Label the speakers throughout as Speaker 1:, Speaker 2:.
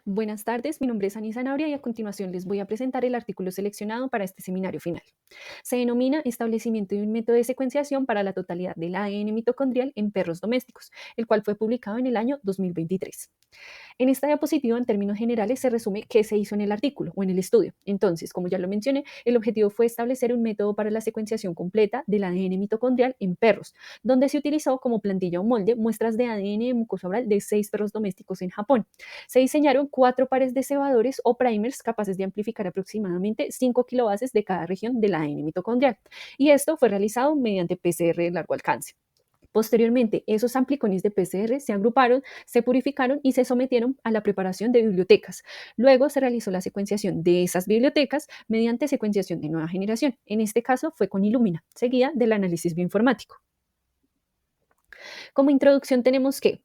Speaker 1: Buenas tardes, mi nombre es Ani Zanabria y a continuación les voy a presentar el artículo seleccionado para este seminario final. Se denomina Establecimiento de un método de secuenciación para la totalidad del ADN mitocondrial en perros domésticos, el cual fue publicado en el año 2023. En esta diapositiva, en términos generales, se resume qué se hizo en el artículo o en el estudio. Entonces, como ya lo mencioné, el objetivo fue establecer un método para la secuenciación completa del ADN mitocondrial en perros, donde se utilizó como plantilla o molde muestras de ADN de mucosa oral de 6 perros domésticos en Japón. Se diseñaron 4 pares de cebadores o primers capaces de amplificar aproximadamente 5 kilobases de cada región del ADN mitocondrial. Y esto fue realizado mediante PCR de largo alcance. Posteriormente, esos amplicones de PCR se agruparon, se purificaron y se sometieron a la preparación de bibliotecas. Luego se realizó la secuenciación de esas bibliotecas mediante secuenciación de nueva generación. En este caso fue con Illumina, seguida del análisis bioinformático. Como introducción tenemos que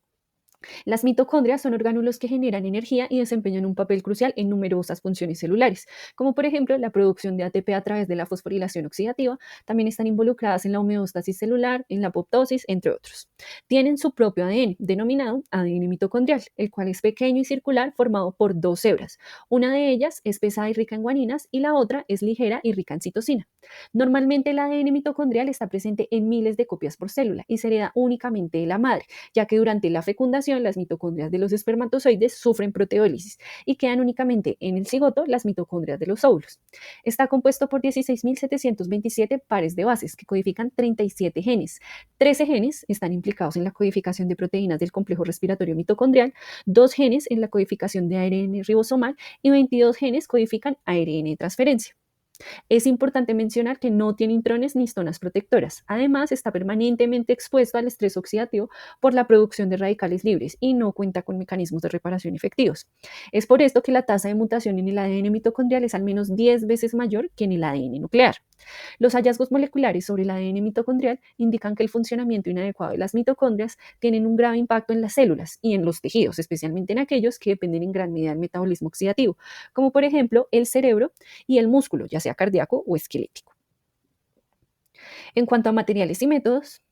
Speaker 1: las mitocondrias son orgánulos que generan energía y desempeñan un papel crucial en numerosas funciones celulares, como por ejemplo la producción de ATP a través de la fosforilación oxidativa. También están involucradas en la homeostasis celular, en la apoptosis, entre otros. Tienen su propio ADN, denominado ADN mitocondrial, el cual es pequeño y circular, formado por dos hebras. Una de ellas es pesada y rica en guaninas y la otra es ligera y rica en citosina. Normalmente el ADN mitocondrial está presente en miles de copias por célula y se hereda únicamente de la madre, ya que durante la fecundación las mitocondrias de los espermatozoides sufren proteólisis y quedan únicamente en el cigoto las mitocondrias de los óvulos. Está compuesto por 16.727 pares de bases que codifican 37 genes. 13 genes están implicados en la codificación de proteínas del complejo respiratorio mitocondrial, 2 genes en la codificación de ARN ribosomal y 22 genes codifican ARN de transferencia. Es importante mencionar que no tiene intrones ni zonas protectoras. Además, está permanentemente expuesto al estrés oxidativo por la producción de radicales libres y no cuenta con mecanismos de reparación efectivos. Es por esto que la tasa de mutación en el ADN mitocondrial es al menos 10 veces mayor que en el ADN nuclear. Los hallazgos moleculares sobre el ADN mitocondrial indican que el funcionamiento inadecuado de las mitocondrias tienen un grave impacto en las células y en los tejidos, especialmente en aquellos que dependen en gran medida del metabolismo oxidativo, como por ejemplo el cerebro y el músculo, ya sea cardíaco o esquelético. En cuanto a materiales y métodos,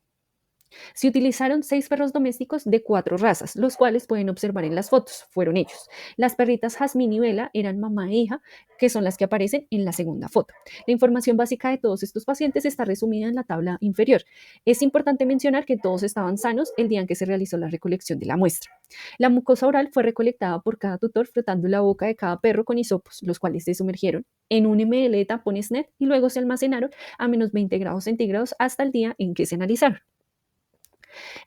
Speaker 1: se utilizaron 6 perros domésticos de 4 razas, los cuales pueden observar en las fotos. Fueron ellos. Las perritas Jazmín y Vela eran mamá e hija, que son las que aparecen en la segunda foto. La información básica de todos estos pacientes está resumida en la tabla inferior. Es importante mencionar que todos estaban sanos el día en que se realizó la recolección de la muestra. La mucosa oral fue recolectada por cada tutor frotando la boca de cada perro con hisopos, los cuales se sumergieron en un ml de tapones net y luego se almacenaron a menos 20 grados centígrados hasta el día en que se analizaron.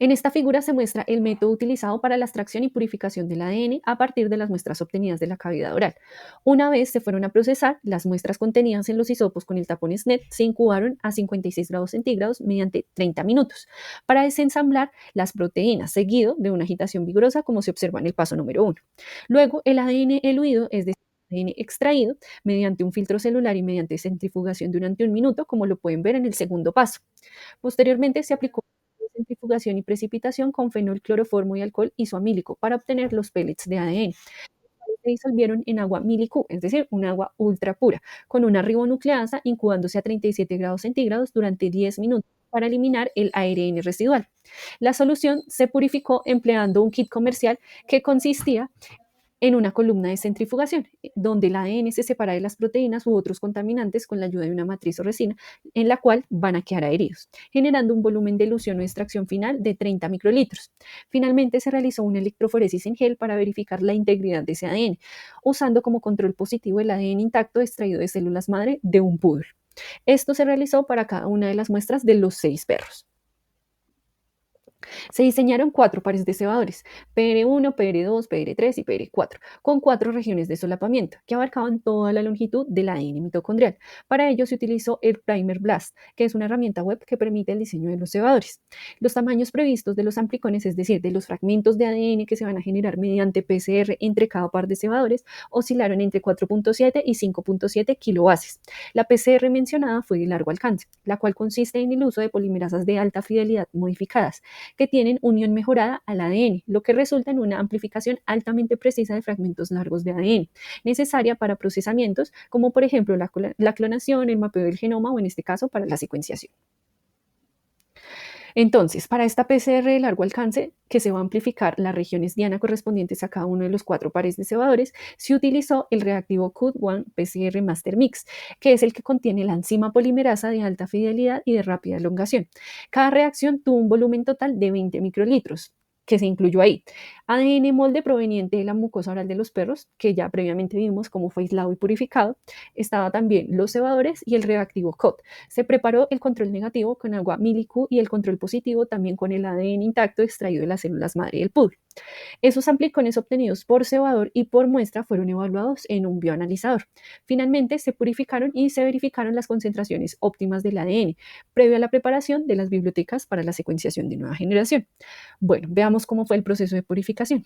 Speaker 1: En esta figura se muestra el método utilizado para la extracción y purificación del ADN a partir de las muestras obtenidas de la cavidad oral. Una vez se fueron a procesar, las muestras contenidas en los hisopos con el tapón SNET se incubaron a 56 grados centígrados mediante 30 minutos para desensamblar las proteínas, seguido de una agitación vigorosa como se observa en el paso número 1. Luego, el ADN eluido, es decir, ADN extraído mediante un filtro celular y mediante centrifugación durante un minuto, como lo pueden ver en el segundo paso. Posteriormente se aplicó centrifugación y precipitación con fenol, cloroformo y alcohol isoamílico para obtener los pellets de ADN. Se disolvieron en agua milicu, es decir, un agua ultra pura, con una ribonucleasa incubándose a 37 grados centígrados durante 10 minutos para eliminar el ARN residual. La solución se purificó empleando un kit comercial que consistía en una columna de centrifugación, donde el ADN se separa de las proteínas u otros contaminantes con la ayuda de una matriz o resina, en la cual van a quedar adheridos, generando un volumen de elución o extracción final de 30 microlitros. Finalmente se realizó una electroforesis en gel para verificar la integridad de ese ADN, usando como control positivo el ADN intacto extraído de células madre de un poodle. Esto se realizó para cada una de las muestras de los 6 perros. Se diseñaron 4 pares de cebadores, PR1, PR2, PR3 y PR4, con 4 regiones de solapamiento que abarcaban toda la longitud del ADN mitocondrial. Para ello se utilizó el Primer Blast, que es una herramienta web que permite el diseño de los cebadores. Los tamaños previstos de los amplicones, es decir, de los fragmentos de ADN que se van a generar mediante PCR entre cada par de cebadores, oscilaron entre 4.7 y 5.7 kilobases. La PCR mencionada fue de largo alcance, la cual consiste en el uso de polimerasas de alta fidelidad modificadas, que tienen unión mejorada al ADN, lo que resulta en una amplificación altamente precisa de fragmentos largos de ADN, necesaria para procesamientos como por ejemplo la clonación, el mapeo del genoma o en este caso para la secuenciación. Entonces, para esta PCR de largo alcance, que se va a amplificar las regiones diana correspondientes a cada uno de los 4 pares de cebadores, se utilizó el reactivo CUT1 PCR Master Mix, que es el que contiene la enzima polimerasa de alta fidelidad y de rápida elongación. Cada reacción tuvo un volumen total de 20 microlitros que se incluyó ahí. ADN molde proveniente de la mucosa oral de los perros, que ya previamente vimos cómo fue aislado y purificado. Estaba también los cebadores y el reactivo COT. Se preparó el control negativo con agua milicu y el control positivo también con el ADN intacto extraído de las células madre del poodle. Esos amplicones obtenidos por cebador y por muestra fueron evaluados en un bioanalizador. Finalmente, se purificaron y se verificaron las concentraciones óptimas del ADN, previo a la preparación de las bibliotecas para la secuenciación de nueva generación. Bueno, veamos cómo fue el proceso de purificación.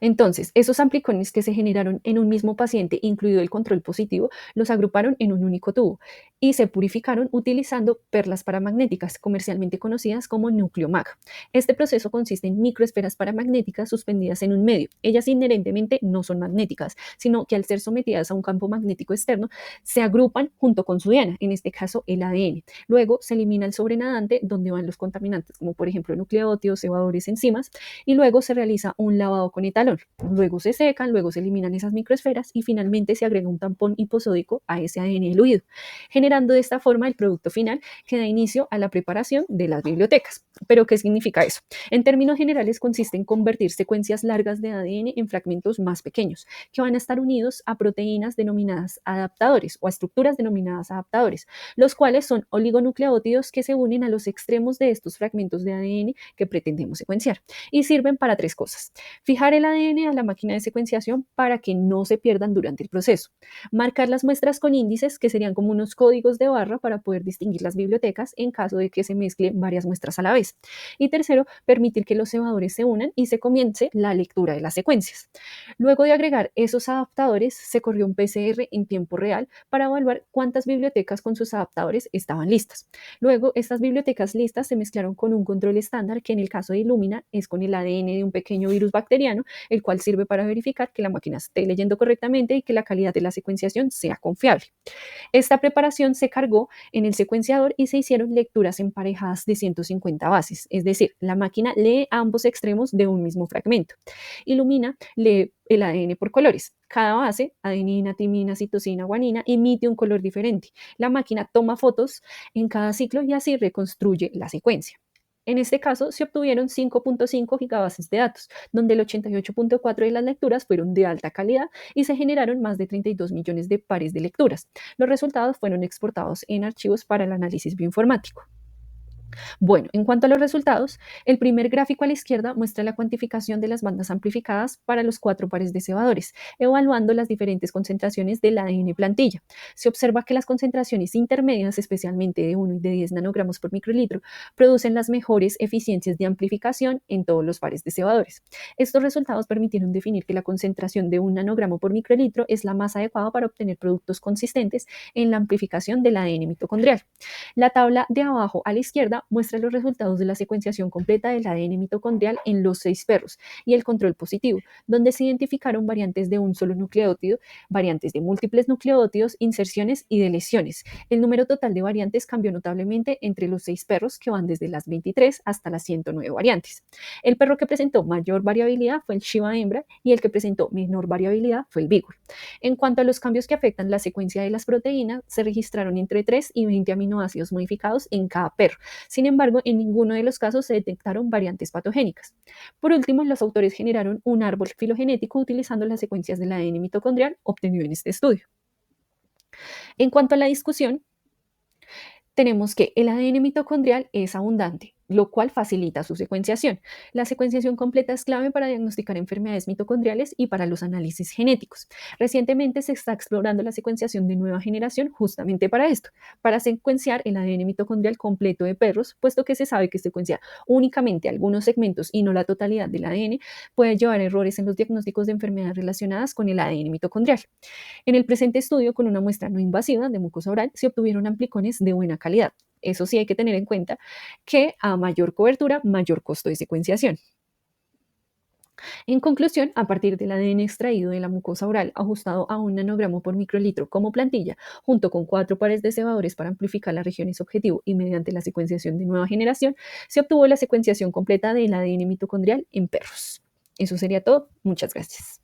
Speaker 1: Entonces, esos amplicones que se generaron en un mismo paciente, incluido el control positivo, los agruparon en un único tubo y se purificaron utilizando perlas paramagnéticas, comercialmente conocidas como núcleo mag. Este proceso consiste en microesferas paramagnéticas suspendidas en un medio. Ellas inherentemente no son magnéticas, sino que al ser sometidas a un campo magnético externo, se agrupan junto con su diana, en este caso el ADN. Luego se elimina el sobrenadante donde van los contaminantes, como por ejemplo nucleótidos, cebadores, enzimas, y luego se realiza un lavado con etalón. Luego se secan, luego se eliminan esas microesferas y finalmente se agrega un tampón hiposódico a ese ADN diluido, generando de esta forma el producto final que da inicio a la preparación de las bibliotecas. ¿Pero qué significa eso? En términos generales consiste en convertir secuencias largas de ADN en fragmentos más pequeños, que van a estar unidos a proteínas denominadas adaptadores o a estructuras denominadas adaptadores, los cuales son oligonucleótidos que se unen a los extremos de estos fragmentos de ADN que pretendemos secuenciar y sirven para 3 cosas. Fijar el ADN a la máquina de secuenciación para que no se pierdan durante el proceso. Marcar las muestras con índices, que serían como unos códigos de barra para poder distinguir las bibliotecas en caso de que se mezclen varias muestras a la vez. Y tercero, permitir que los cebadores se unan y se comience la lectura de las secuencias. Luego de agregar esos adaptadores, se corrió un PCR en tiempo real para evaluar cuántas bibliotecas con sus adaptadores estaban listas. Luego, estas bibliotecas listas se mezclaron con un control estándar que en el caso de Illumina es con el ADN de un pequeño virus bacteriano, el cual sirve para verificar que la máquina esté leyendo correctamente y que la calidad de la secuenciación sea confiable. Esta preparación se cargó en el secuenciador y se hicieron lecturas emparejadas de 150 bases, es decir, la máquina lee ambos extremos de un mismo fragmento. Illumina lee el ADN por colores. Cada base, adenina, timina, citosina, guanina, emite un color diferente. La máquina toma fotos en cada ciclo y así reconstruye la secuencia. En este caso, se obtuvieron 5.5 gigabases de datos, donde el 88.4 de las lecturas fueron de alta calidad y se generaron más de 32 millones de pares de lecturas. Los resultados fueron exportados en archivos para el análisis bioinformático. Bueno, en cuanto a los resultados, el primer gráfico a la izquierda muestra la cuantificación de las bandas amplificadas para los 4 pares de cebadores, evaluando las diferentes concentraciones del ADN plantilla. Se observa que las concentraciones intermedias, especialmente de 1 y de 10 nanogramos por microlitro, producen las mejores eficiencias de amplificación en todos los pares de cebadores. Estos resultados permitieron definir que la concentración de 1 nanogramo por microlitro es la más adecuada para obtener productos consistentes en la amplificación del ADN mitocondrial. La tabla de abajo a la izquierda muestra los resultados de la secuenciación completa del ADN mitocondrial en los 6 perros y el control positivo, donde se identificaron variantes de un solo nucleótido, variantes de múltiples nucleótidos, inserciones y deleciones. El número total de variantes cambió notablemente entre los 6 perros, que van desde las 23 hasta las 109 variantes. El perro que presentó mayor variabilidad fue el Shiba hembra y el que presentó menor variabilidad fue el Beagle. En cuanto a los cambios que afectan la secuencia de las proteínas, se registraron entre 3 y 20 aminoácidos modificados en cada perro. Sin embargo, en ninguno de los casos se detectaron variantes patogénicas. Por último, los autores generaron un árbol filogenético utilizando las secuencias del ADN mitocondrial obtenido en este estudio. En cuanto a la discusión, tenemos que el ADN mitocondrial es abundante, lo cual facilita su secuenciación. La secuenciación completa es clave para diagnosticar enfermedades mitocondriales y para los análisis genéticos. Recientemente se está explorando la secuenciación de nueva generación justamente para esto, para secuenciar el ADN mitocondrial completo de perros, puesto que se sabe que secuenciar únicamente algunos segmentos y no la totalidad del ADN puede llevar a errores en los diagnósticos de enfermedades relacionadas con el ADN mitocondrial. En el presente estudio, con una muestra no invasiva de mucosa oral, se obtuvieron amplicones de buena calidad. Eso sí hay que tener en cuenta que a mayor cobertura, mayor costo de secuenciación. En conclusión, a partir del ADN extraído de la mucosa oral, ajustado a un nanogramo por microlitro como plantilla, junto con 4 pares de cebadores para amplificar las regiones objetivo y mediante la secuenciación de nueva generación, se obtuvo la secuenciación completa del ADN mitocondrial en perros. Eso sería todo. Muchas gracias.